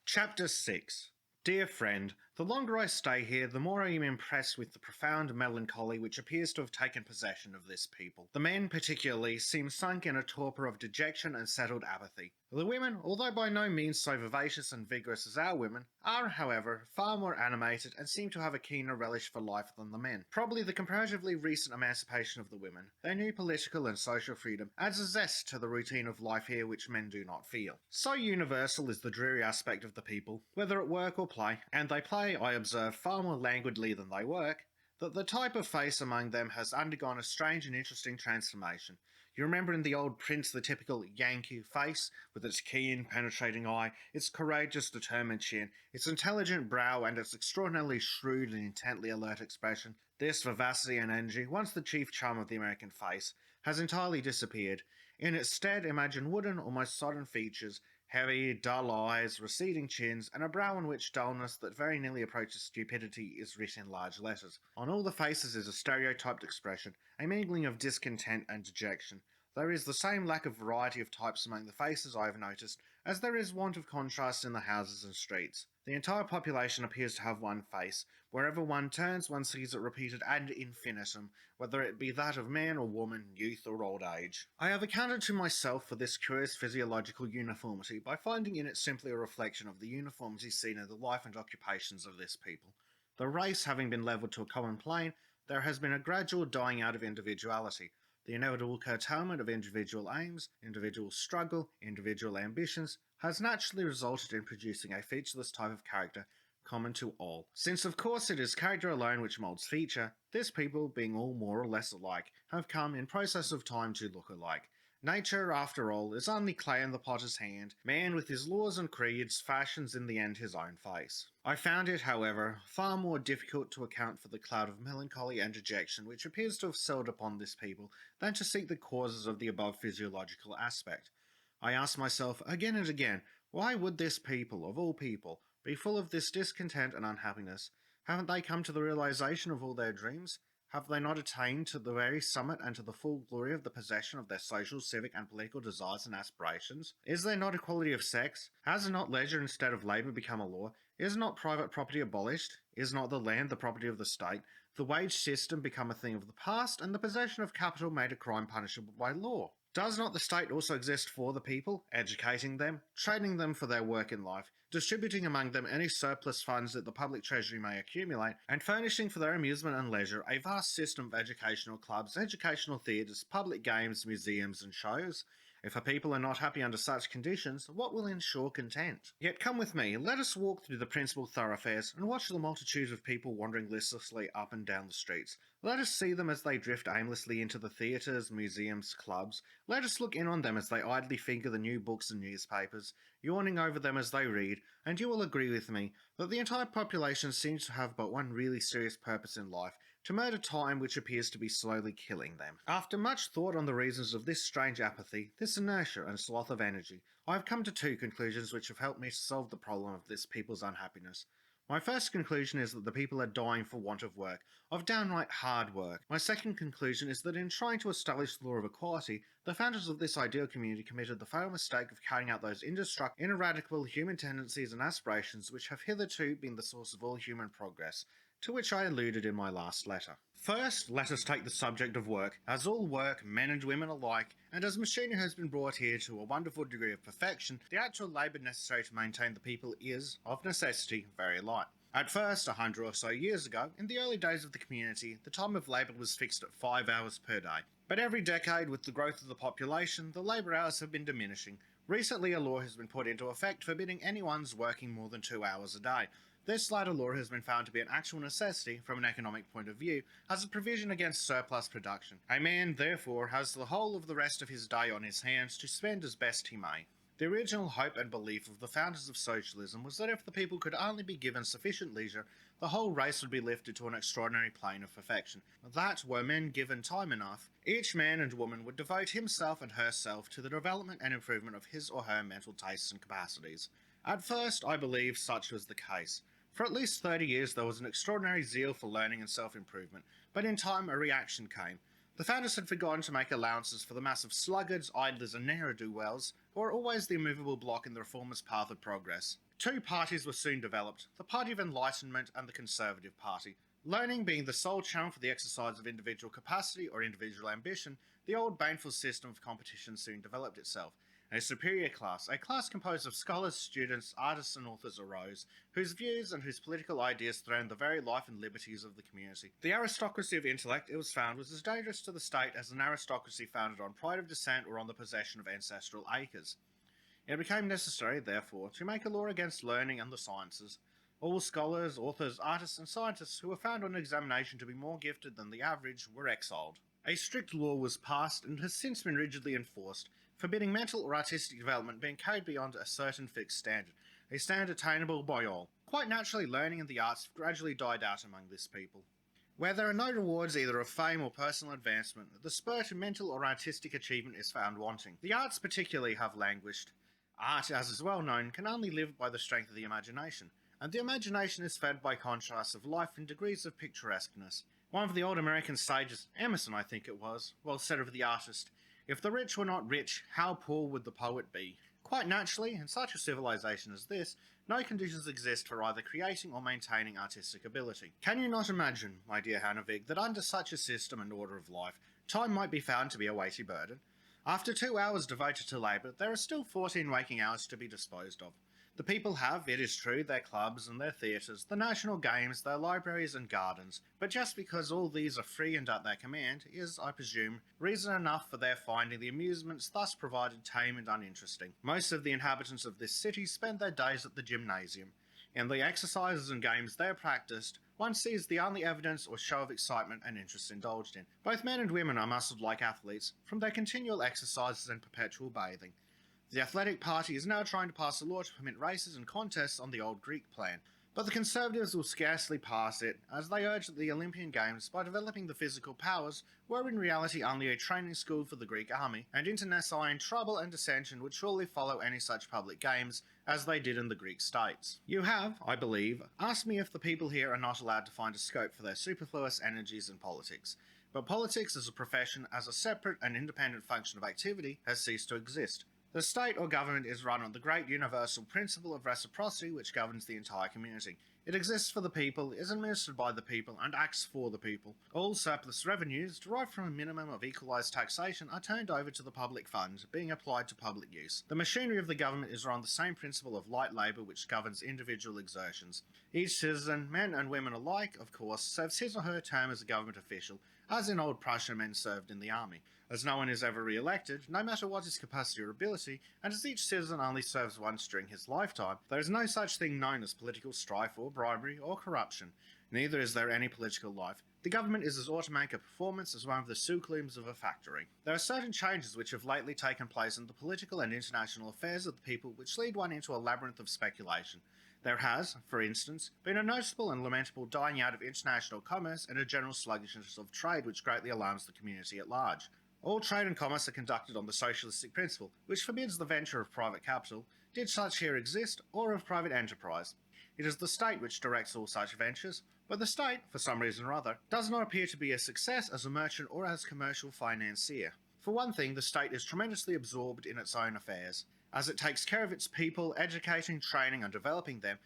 Chapter 6. Dear friend, the longer I stay here, the more I am impressed with the profound melancholy which appears to have taken possession of this people. The men, particularly, seem sunk in a torpor of dejection and settled apathy. The women, although by no means so vivacious and vigorous as our women, are, however, far more animated and seem to have a keener relish for life than the men. Probably the comparatively recent emancipation of the women, their new political and social freedom, adds a zest to the routine of life here which men do not feel. So universal is the dreary aspect of the people, whether at work or play, and they play, I observe, far more languidly than they work, that the type of face among them has undergone a strange and interesting transformation. You remember in the old Prince the typical Yankee face, with its keen, penetrating eye, its courageous, determined chin, its intelligent brow, and its extraordinarily shrewd and intently alert expression. This vivacity and energy, once the chief charm of the American face, has entirely disappeared. In its stead, imagine wooden, almost sodden features, heavy, dull eyes, receding chins, and a brow on which dullness that very nearly approaches stupidity is written in large letters. On all the faces is a stereotyped expression, a mingling of discontent and dejection. There is the same lack of variety of types among the faces I have noticed, as there is want of contrast in the houses and streets. The entire population appears to have one face. Wherever one turns, one sees it repeated ad infinitum, whether it be that of man or woman, youth or old age. I have accounted to myself for this curious physiological uniformity by finding in it simply a reflection of the uniformity seen in the life and occupations of this people. The race having been levelled to a common plane, there has been a gradual dying out of individuality. The inevitable curtailment of individual aims, individual struggle, individual ambitions, has naturally resulted in producing a featureless type of character common to all. Since of course it is character alone which moulds feature, this people, being all more or less alike, have come in process of time to look alike. Nature, after all, is only clay in the potter's hand. Man with his laws and creeds fashions in the end his own face. I found it, however, far more difficult to account for the cloud of melancholy and dejection which appears to have settled upon this people than to seek the causes of the above physiological aspect. I ask myself again and again, why would this people, of all people, be full of this discontent and unhappiness? Haven't they come to the realization of all their dreams? Have they not attained to the very summit and to the full glory of the possession of their social, civic, and political desires and aspirations? Is there not equality of sex? Has not leisure instead of labour become a law? Is not private property abolished? Is not the land the property of the state? The wage system become a thing of the past, and the possession of capital made a crime punishable by law? Does not the state also exist for the people, educating them, training them for their work in life, distributing among them any surplus funds that the public treasury may accumulate, and furnishing for their amusement and leisure a vast system of educational clubs, educational theatres, public games, museums, and shows? If a people are not happy under such conditions, what will ensure content? Yet come with me, let us walk through the principal thoroughfares and watch the multitude of people wandering listlessly up and down the streets. Let us see them as they drift aimlessly into the theatres, museums, clubs. Let us look in on them as they idly finger the new books and newspapers, yawning over them as they read, and you will agree with me that the entire population seems to have but one really serious purpose in life: to murder time which appears to be slowly killing them. After much thought on the reasons of this strange apathy, this inertia and sloth of energy, I have come to two conclusions which have helped me to solve the problem of this people's unhappiness. My first conclusion is that the people are dying for want of work, of downright hard work. My second conclusion is that in trying to establish the law of equality, the founders of this ideal community committed the fatal mistake of carrying out those indestructible, ineradicable human tendencies and aspirations which have hitherto been the source of all human progress, to which I alluded in my last letter. First, let us take the subject of work. As all work, men and women alike, and as machinery has been brought here to a wonderful degree of perfection, the actual labour necessary to maintain the people is, of necessity, very light. At first, 100 or so years ago, in the early days of the community, the time of labour was fixed at 5 hours per day. But every decade, with the growth of the population, the labour hours have been diminishing. Recently, a law has been put into effect forbidding anyone's working more than 2 hours a day. This latter law has been found to be an actual necessity from an economic point of view, as a provision against surplus production. A man, therefore, has the whole of the rest of his day on his hands to spend as best he may. The original hope and belief of the founders of socialism was that if the people could only be given sufficient leisure, the whole race would be lifted to an extraordinary plane of perfection. That, were men given time enough, each man and woman would devote himself and herself to the development and improvement of his or her mental tastes and capacities. At first, I believe such was the case. For at least 30 years there was an extraordinary zeal for learning and self-improvement, but in time a reaction came. The founders had forgotten to make allowances for the mass of sluggards, idlers, and ne'er-do-wells, who are always the immovable block in the reformers' path of progress. Two parties were soon developed, the party of enlightenment and the conservative party. Learning being the sole channel for the exercise of individual capacity or individual ambition, the old baneful system of competition soon developed itself. A superior class, a class composed of scholars, students, artists and authors arose, whose views and whose political ideas threatened the very life and liberties of the community. The aristocracy of intellect, it was found, was as dangerous to the state as an aristocracy founded on pride of descent or on the possession of ancestral acres. It became necessary, therefore, to make a law against learning and the sciences. All scholars, authors, artists and scientists who were found on examination to be more gifted than the average were exiled. A strict law was passed and has since been rigidly enforced, forbidding mental or artistic development being carried beyond a certain fixed standard, a standard attainable by all. Quite naturally, learning and the arts have gradually died out among this people. Where there are no rewards either of fame or personal advancement, the spur to mental or artistic achievement is found wanting. The arts particularly have languished. Art, as is well known, can only live by the strength of the imagination, and the imagination is fed by contrasts of life and degrees of picturesqueness. One of the old American sages, Emerson I think it was, well said of the artist, "If the rich were not rich, how poor would the poet be?" Quite naturally, in such a civilization as this, no conditions exist for either creating or maintaining artistic ability. Can you not imagine, my dear Hannavig, that under such a system and order of life, time might be found to be a weighty burden? After 2 hours devoted to labour, there are still 14 waking hours to be disposed of. The people have, it is true, their clubs and their theatres, the national games, their libraries and gardens, but just because all these are free and at their command is, I presume, reason enough for their finding the amusements thus provided tame and uninteresting. Most of the inhabitants of this city spend their days at the gymnasium. In the exercises and games there practised, one sees the only evidence or show of excitement and interest indulged in. Both men and women are muscled like athletes, from their continual exercises and perpetual bathing. The athletic party is now trying to pass a law to permit races and contests on the old Greek plan. But the Conservatives will scarcely pass it, as they urge that the Olympian Games, by developing the physical powers, were in reality only a training school for the Greek army, and internecine trouble and dissension would surely follow any such public games, as they did in the Greek states. You have, I believe, asked me if the people here are not allowed to find a scope for their superfluous energies in politics. But politics as a profession, as a separate and independent function of activity, has ceased to exist. The state or government is run on the great universal principle of reciprocity which governs the entire community. It exists for the people, is administered by the people, and acts for the people. All surplus revenues, derived from a minimum of equalised taxation, are turned over to the public fund, being applied to public use. The machinery of the government is run on the same principle of light labour which governs individual exertions. Each citizen, men and women alike, of course, serves his or her term as a government official, as in old Prussia men served in the army. As no one is ever re-elected, no matter what his capacity or ability, and as each citizen only serves once during his lifetime, there is no such thing known as political strife or bribery or corruption. Neither is there any political life. The government is as automate a performance as one of the sous looms of a factory. There are certain changes which have lately taken place in the political and international affairs of the people which lead one into a labyrinth of speculation. There has, for instance, been a noticeable and lamentable dying out of international commerce and a general sluggishness of trade which greatly alarms the community at large. All trade and commerce are conducted on the socialistic principle, which forbids the venture of private capital, did such here exist, or of private enterprise. It is the state which directs all such ventures, but the state, for some reason or other, does not appear to be a success as a merchant or as commercial financier. For one thing, the state is tremendously absorbed in its own affairs, as it takes care of its people, educating, training, and developing them,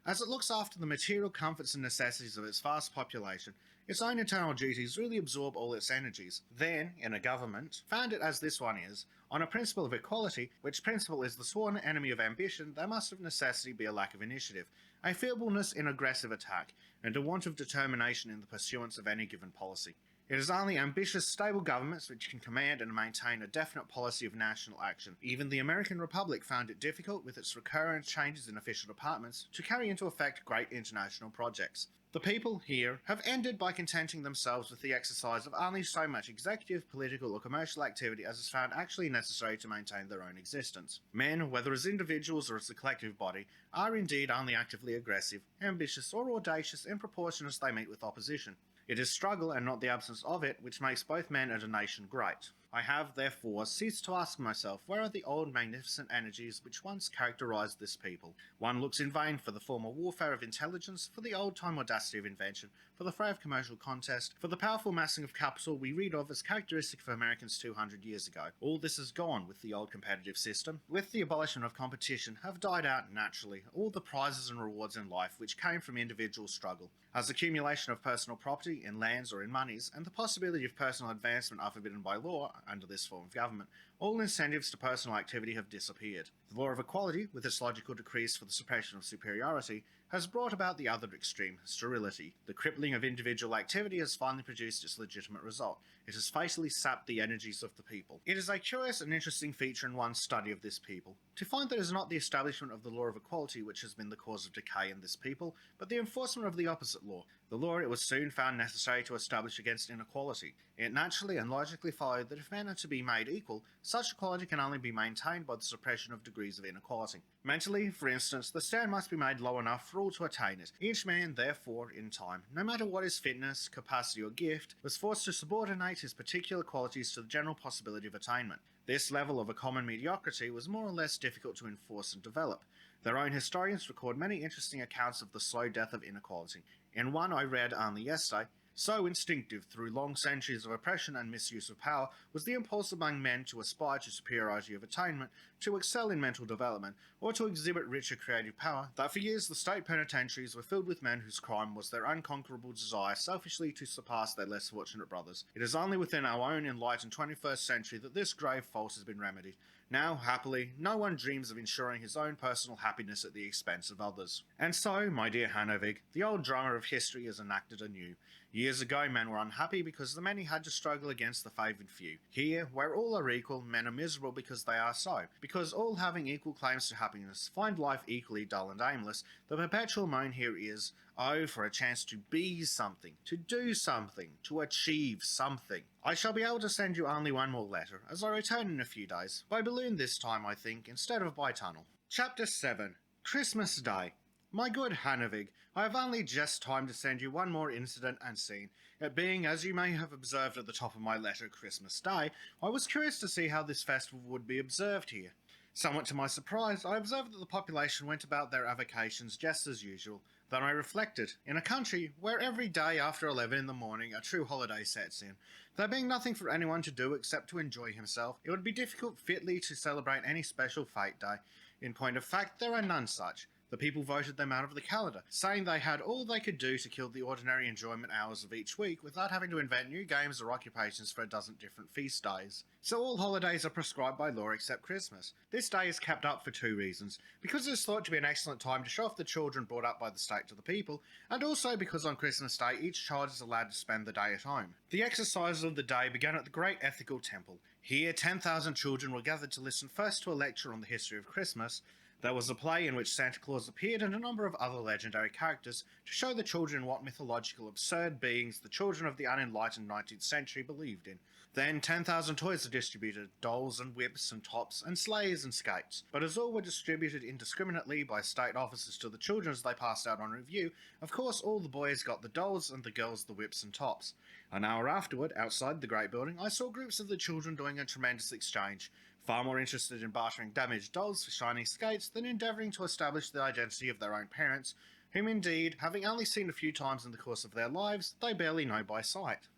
as it looks after the material comforts and necessities of its vast population. Its own internal duties really absorb all its energies. Then, in a government, founded as this one is, on a principle of equality, which principle is the sworn enemy of ambition, there must of necessity be a lack of initiative, a feebleness in aggressive attack, and a want of determination in the pursuance of any given policy. It is only ambitious, stable governments which can command and maintain a definite policy of national action. Even the American Republic found it difficult, with its recurrent changes in official departments, to carry into effect great international projects. The people here have ended by contenting themselves with the exercise of only so much executive, political, or commercial activity as is found actually necessary to maintain their own existence. Men, whether as individuals or as a collective body, are indeed only actively aggressive, ambitious, or audacious in proportion as they meet with opposition. It is struggle, and not the absence of it, which makes both men and a nation great. I have, therefore, ceased to ask myself, where are the old magnificent energies which once characterized this people? One looks in vain for the former warfare of intelligence, for the old-time audacity of invention, for the fray of commercial contest, for the powerful massing of capital we read of as characteristic of Americans 200 years ago. All this is gone with the old competitive system. With the abolishment of competition have died out naturally all the prizes and rewards in life which came from individual struggle. As accumulation of personal property in lands or in monies, and the possibility of personal advancement are forbidden by law under this form of government, all incentives to personal activity have disappeared. The law of equality, with its logical decrees for the suppression of superiority, has brought about the other extreme, sterility. The crippling of individual activity has finally produced its legitimate result. It has fatally sapped the energies of the people. It is a curious and interesting feature in one's study of this people, to find that it is not the establishment of the law of equality which has been the cause of decay in this people, but the enforcement of the opposite law, the law it was soon found necessary to establish against inequality. It naturally and logically followed that if men are to be made equal, such equality can only be maintained by the suppression of degrees of inequality. Mentally, for instance, the stand must be made low enough for all to attain it. Each man, therefore, in time, no matter what his fitness, capacity, or gift, was forced to subordinate his particular qualities to the general possibility of attainment. This level of a common mediocrity was more or less difficult to enforce and develop. Their own historians record many interesting accounts of the slow death of inequality. In one I read only yesterday, so instinctive through long centuries of oppression and misuse of power was the impulse among men to aspire to superiority of attainment, to excel in mental development, or to exhibit richer creative power, that for years the state penitentiaries were filled with men whose crime was their unconquerable desire selfishly to surpass their less fortunate brothers. It is only within our own enlightened 21st century that this grave fault has been remedied. Now, happily, no one dreams of ensuring his own personal happiness at the expense of others. And so, my dear Hanovig, the old drama of history is enacted anew. Years ago, men were unhappy because the many had to struggle against the favoured few. Here, where all are equal, men are miserable because they are so. Because all having equal claims to happiness find life equally dull and aimless, the perpetual moan here is, oh, for a chance to be something, to do something, to achieve something. I shall be able to send you only one more letter, as I return in a few days, by balloon this time, I think, instead of by tunnel. Chapter 7. Christmas Day. My good Hanavig, I have only just time to send you one more incident and scene. It being, as you may have observed at the top of my letter, Christmas Day, I was curious to see how this festival would be observed here. Somewhat to my surprise, I observed that the population went about their avocations just as usual. Then I reflected, in a country where every day after 11 in the morning a true holiday sets in, there being nothing for anyone to do except to enjoy himself, it would be difficult fitly to celebrate any special fete day. In point of fact, there are none such. The people voted them out of the calendar, saying they had all they could do to kill the ordinary enjoyment hours of each week without having to invent new games or occupations for a dozen different feast days. So all holidays are prescribed by law except Christmas. This day is kept up for two reasons: because it is thought to be an excellent time to show off the children brought up by the state to the people, and also because on Christmas Day each child is allowed to spend the day at home. The exercises of the day began at the Great Ethical Temple. Here 10,000 children were gathered to listen first to a lecture on the history of Christmas. There was a play in which Santa Claus appeared and a number of other legendary characters to show the children what mythological absurd beings the children of the unenlightened 19th century believed in. Then 10,000 toys are distributed: dolls and whips and tops and sleighs and skates. But as all were distributed indiscriminately by state officers to the children as they passed out on review, of course all the boys got the dolls and the girls the whips and tops. An hour afterward, outside the great building, I saw groups of the children doing a tremendous exchange, far more interested in bartering damaged dolls for shiny skates than endeavouring to establish the identity of their own parents, whom indeed, having only seen a few times in the course of their lives, they barely know by sight.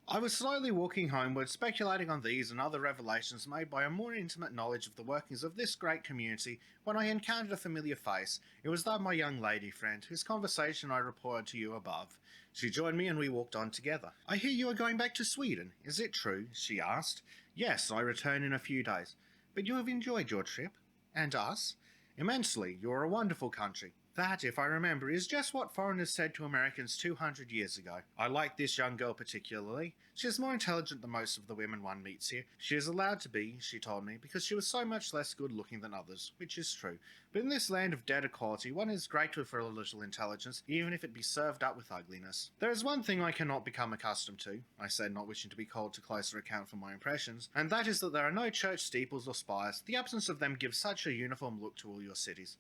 I was slowly walking homeward, speculating on these and other revelations made by a more intimate knowledge of the workings of this great community, when I encountered a familiar face. It was that of my young lady friend, whose conversation I reported to you above. She joined me and we walked on together. "I hear you are going back to Sweden. Is it true?" she asked. "Yes, I return in a few days." "But you have enjoyed your trip? And us?" "Immensely. You are a wonderful country." That, if I remember, is just what foreigners said to Americans 200 years ago. I like this young girl particularly. She is more intelligent than most of the women one meets here. She is allowed to be, she told me, because she was so much less good looking than others, which is true. But in this land of dead equality, one is grateful for a little intelligence, even if it be served up with ugliness. "There is one thing I cannot become accustomed to," I said, not wishing to be called to closer account for my impressions, "and that is that there are no church steeples or spires. The absence of them gives such a uniform look to all your cities."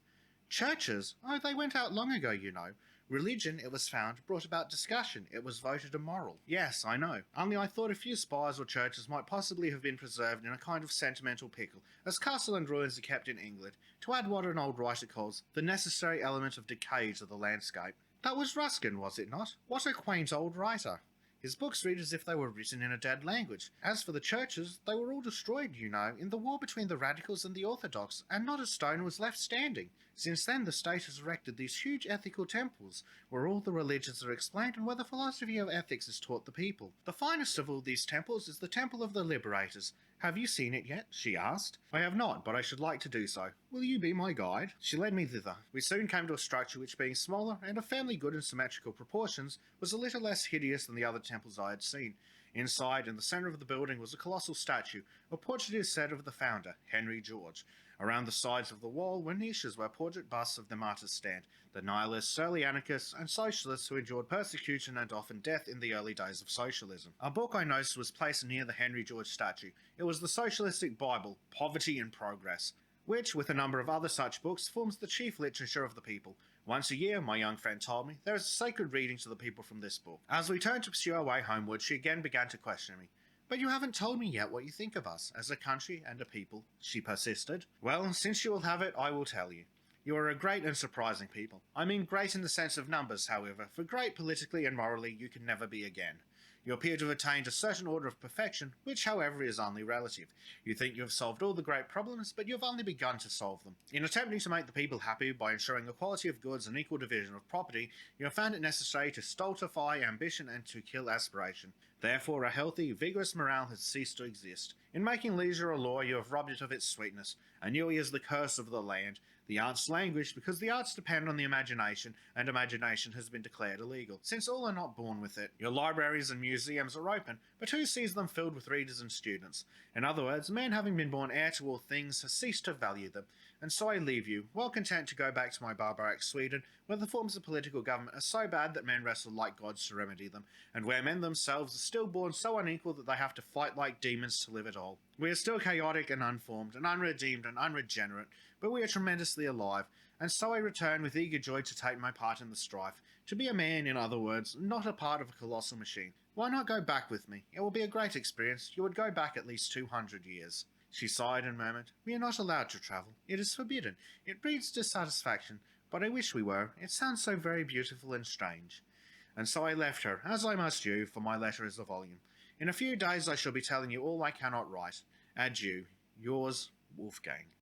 "Churches? Oh, they went out long ago, you know. Religion, it was found, brought about discussion. It was voted immoral." "Yes, I know. Only I thought a few spires or churches might possibly have been preserved in a kind of sentimental pickle, as castle and ruins are kept in England, to add what an old writer calls the necessary element of decay to the landscape." "That was Ruskin, was it not? What a quaint old writer. His books read as if they were written in a dead language. As for the churches, they were all destroyed, you know, in the war between the radicals and the orthodox, and not a stone was left standing. Since then the state has erected these huge ethical temples, where all the religions are explained and where the philosophy of ethics is taught the people. The finest of all these temples is the Temple of the Liberators. Have you seen it yet?" she asked. "I have not, but I should like to do so. Will you be my guide?" She led me thither. We soon came to a structure which, being smaller and of fairly good and symmetrical proportions, was a little less hideous than the other temples I had seen. Inside, in the centre of the building, was a colossal statue, a portrait is said of the founder, Henry George. Around the sides of the wall were niches where portrait busts of the martyrs stand, the nihilists, early anarchists, and socialists who endured persecution and often death in the early days of socialism. A book I noticed was placed near the Henry George statue. It was the socialistic Bible, Poverty in Progress, which, with a number of other such books, forms the chief literature of the people. Once a year, my young friend told me, there is a sacred reading to the people from this book. As we turned to pursue our way homeward, she again began to question me. "But you haven't told me yet what you think of us, as a country and a people," she persisted. "Well, since you will have it, I will tell you. You are a great and surprising people. I mean great in the sense of numbers, however, for great politically and morally you can never be again. You appear to have attained a certain order of perfection, which, however, is only relative. You think you have solved all the great problems, but you have only begun to solve them. In attempting to make the people happy by ensuring equality of goods and equal division of property, you have found it necessary to stultify ambition and to kill aspiration. Therefore, a healthy, vigorous morale has ceased to exist. In making leisure a law, you have robbed it of its sweetness. Ennui is the curse of the land. The arts languish because the arts depend on the imagination, and imagination has been declared illegal, since all are not born with it. Your libraries and museums are open, but who sees them filled with readers and students? In other words, man having been born heir to all things has ceased to value them. And so I leave you, well content to go back to my barbaric Sweden, where the forms of political government are so bad that men wrestle like gods to remedy them, and where men themselves are still born so unequal that they have to fight like demons to live at all. We are still chaotic and unformed, and unredeemed and unregenerate, but we are tremendously alive. and so I return with eager joy to take my part in the strife. To be a man, in other words, not a part of a colossal machine. Why not go back with me? It will be a great experience. You would go back at least 200 years. She sighed and murmured, "We are not allowed to travel. It is forbidden. It breeds dissatisfaction. But I wish we were. It sounds so very beautiful and strange." And so I left her, as I must you, for my letter is a volume. In a few days I shall be telling you all I cannot write. Adieu. Yours, Wolfgang.